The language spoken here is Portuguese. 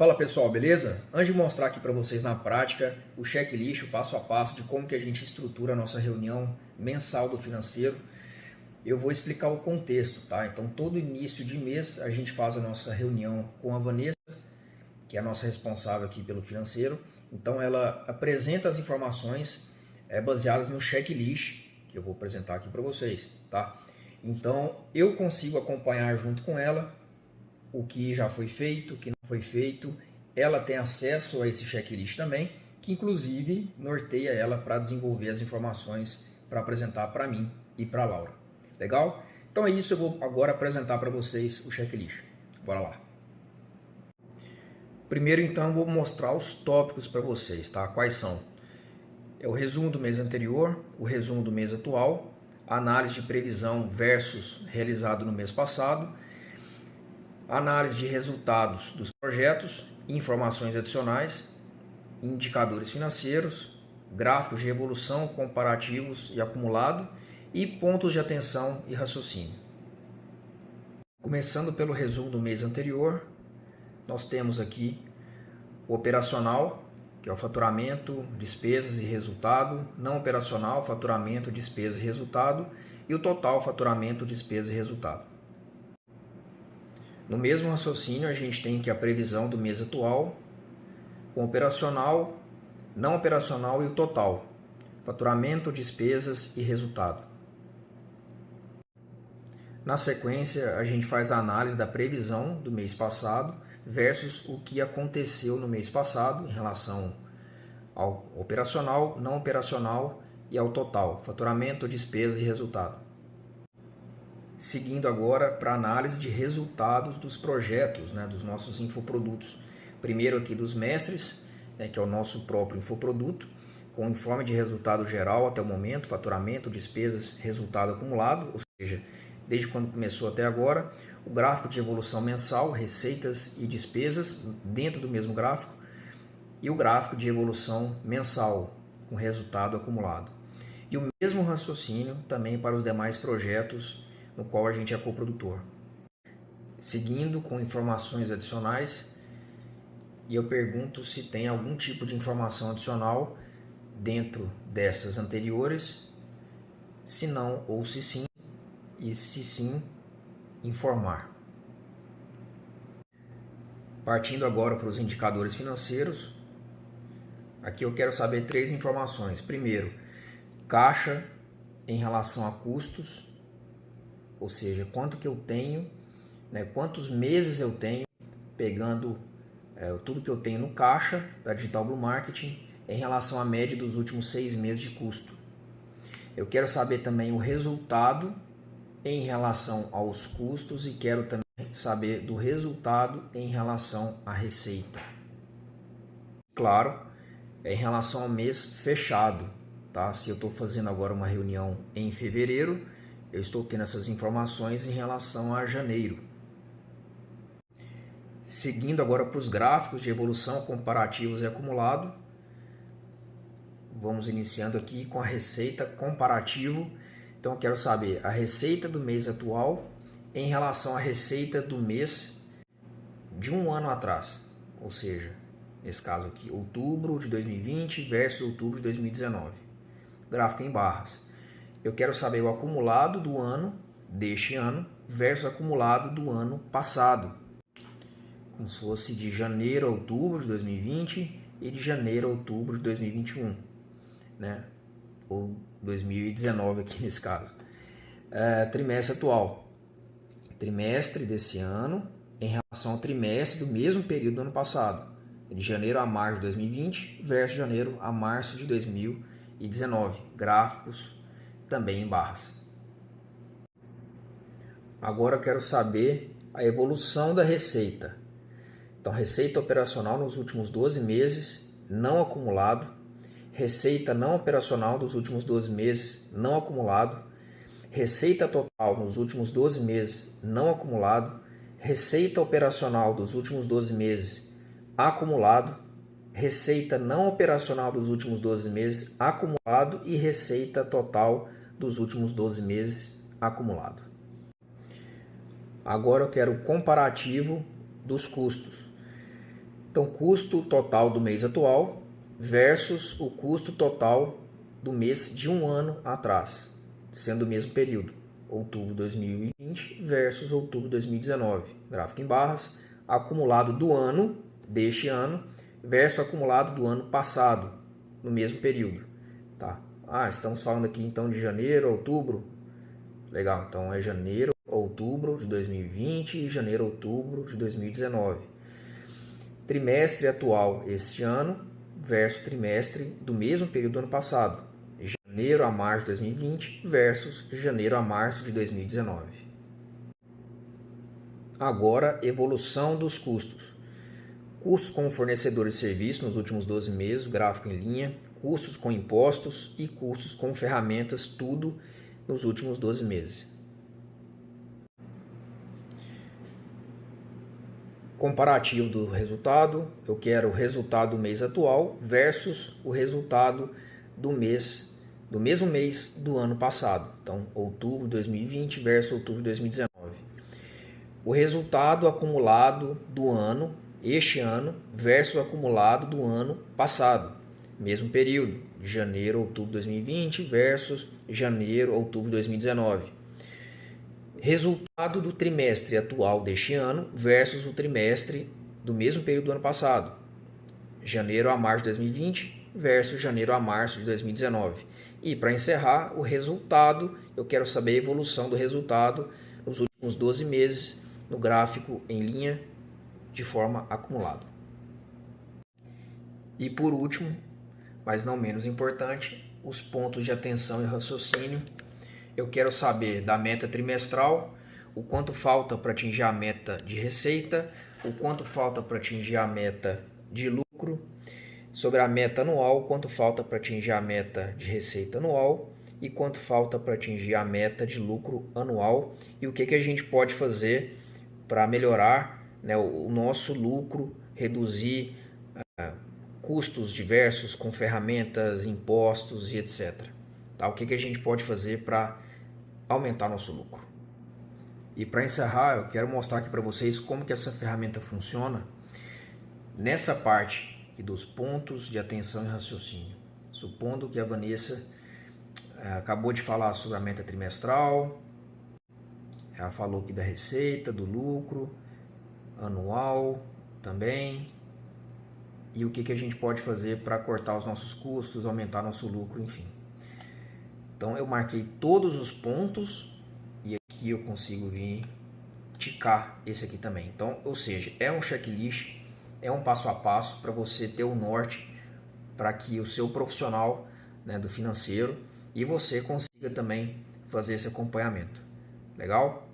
Fala pessoal, beleza? Antes de mostrar aqui para vocês na prática o checklist, o passo a passo de como que a gente estrutura a nossa reunião mensal do financeiro, eu vou explicar o contexto, tá? Então todo início de mês a gente faz a nossa reunião com a Vanessa, que é a nossa responsável aqui pelo financeiro. Então ela apresenta as informações baseadas no checklist que eu vou apresentar aqui para vocês, tá? Então eu consigo acompanhar junto com ela o que já foi feito, o que não foi feito. Ela tem acesso a esse checklist também, que inclusive norteia ela para desenvolver as informações para apresentar para mim e para a Laura. Legal? Então é isso, eu vou agora apresentar para vocês o checklist. Bora lá. Primeiro então vou mostrar os tópicos para vocês, tá? Quais são? É o resumo do mês anterior, o resumo do mês atual, a análise de previsão versus realizado no mês passado, análise de resultados dos projetos, informações adicionais, indicadores financeiros, gráficos de evolução, comparativos e acumulado e pontos de atenção e raciocínio. Começando pelo resumo do mês anterior, nós temos aqui o operacional, que é o faturamento, despesas e resultado, não operacional, faturamento, despesas e resultado, e o total, faturamento, despesas e resultado. No mesmo raciocínio, a gente tem aqui a previsão do mês atual, com operacional, não operacional e o total, faturamento, despesas e resultado. Na sequência, a gente faz a análise da previsão do mês passado versus o que aconteceu no mês passado em relação ao operacional, não operacional e ao total, faturamento, despesas e resultado. Seguindo agora para a análise de resultados dos projetos, dos nossos infoprodutos. Primeiro aqui dos mestres, que é o nosso próprio infoproduto, com informe de resultado geral até o momento, faturamento, despesas, resultado acumulado, ou seja, desde quando começou até agora, o gráfico de evolução mensal, receitas e despesas dentro do mesmo gráfico, e o gráfico de evolução mensal, com resultado acumulado. E o mesmo raciocínio também para os demais projetos no qual a gente é coprodutor. Seguindo com informações adicionais, e eu pergunto se tem algum tipo de informação adicional dentro dessas anteriores, se não ou se sim, e se sim, informar. Partindo agora para os indicadores financeiros, aqui eu quero saber 3 informações. Primeiro, caixa em relação a custos, ou seja, quanto que eu tenho, quantos meses eu tenho, pegando tudo que eu tenho no caixa da Digital Blue Marketing em relação à média dos últimos 6 meses de custo. Eu quero saber também o resultado em relação aos custos e quero também saber do resultado em relação à receita. Claro, em relação ao mês fechado, tá? Se eu estou fazendo agora uma reunião em fevereiro, eu estou tendo essas informações em relação a janeiro. Seguindo agora para os gráficos de evolução, comparativos e acumulado, vamos iniciando aqui com a receita comparativo. Então eu quero saber a receita do mês atual em relação à receita do mês de um ano atrás, ou seja, nesse caso aqui, outubro de 2020 versus outubro de 2019. Gráfico em barras. Eu quero saber o acumulado do ano, deste ano, versus o acumulado do ano passado. Como se fosse de janeiro a outubro de 2020 e de janeiro a outubro de 2021. Ou 2019 aqui nesse caso. Trimestre atual. Trimestre desse ano em relação ao trimestre do mesmo período do ano passado. De janeiro a março de 2020 versus janeiro a março de 2019. Gráficos também em barras. Agora eu quero saber a evolução da receita. Então, receita operacional nos últimos 12 meses, não acumulado. Receita não operacional dos últimos 12 meses, não acumulado. Receita total nos últimos 12 meses, não acumulado. Receita operacional dos últimos 12 meses, acumulado. Receita não operacional dos últimos 12 meses, acumulado. E receita total dos últimos 12 meses, acumulado. Agora eu quero o comparativo dos custos. Então, custo total do mês atual versus o custo total do mês de um ano atrás, sendo o mesmo período, outubro de 2020 versus outubro de 2019. Gráfico em barras, acumulado do ano, deste ano, versus acumulado do ano passado, no mesmo período. Tá? Estamos falando aqui então de janeiro a outubro. Legal, então é janeiro a outubro de 2020 e janeiro a outubro de 2019. Trimestre atual este ano versus trimestre do mesmo período do ano passado. Janeiro a março de 2020 versus janeiro a março de 2019. Agora, evolução dos custos. Custos com fornecedores de serviço nos últimos 12 meses, gráfico em linha. Custos com impostos e custos com ferramentas, tudo nos últimos 12 meses. Comparativo do resultado, eu quero o resultado do mês atual versus o resultado do mesmo mês do ano passado. Então, outubro de 2020 versus outubro de 2019. O resultado acumulado do ano, este ano, versus o acumulado do ano passado. Mesmo período, janeiro a outubro de 2020 versus janeiro a outubro de 2019. Resultado do trimestre atual deste ano versus o trimestre do mesmo período do ano passado. Janeiro a março de 2020 versus janeiro a março de 2019. E para encerrar, o resultado, eu quero saber a evolução do resultado nos últimos 12 meses no gráfico em linha de forma acumulada. E por último, mas não menos importante, os pontos de atenção e raciocínio. Eu quero saber da meta trimestral, o quanto falta para atingir a meta de receita, o quanto falta para atingir a meta de lucro, sobre a meta anual, o quanto falta para atingir a meta de receita anual e quanto falta para atingir a meta de lucro anual e o que a gente pode fazer para melhorar, né, o nosso lucro, reduzir custos diversos com ferramentas, impostos e etc. Tá? O que a gente pode fazer para aumentar nosso lucro. E para encerrar, eu quero mostrar aqui para vocês como que essa ferramenta funciona nessa parte aqui dos pontos de atenção e raciocínio. Supondo que a Vanessa acabou de falar sobre a meta trimestral, ela falou aqui da receita, do lucro, anual também, e o que a gente pode fazer para cortar os nossos custos, aumentar nosso lucro, enfim. Então eu marquei todos os pontos e aqui eu consigo vir ticar esse aqui também. Então, ou seja, é um checklist, é um passo a passo para você ter o norte para que o seu profissional, né, do financeiro e você consiga também fazer esse acompanhamento. Legal?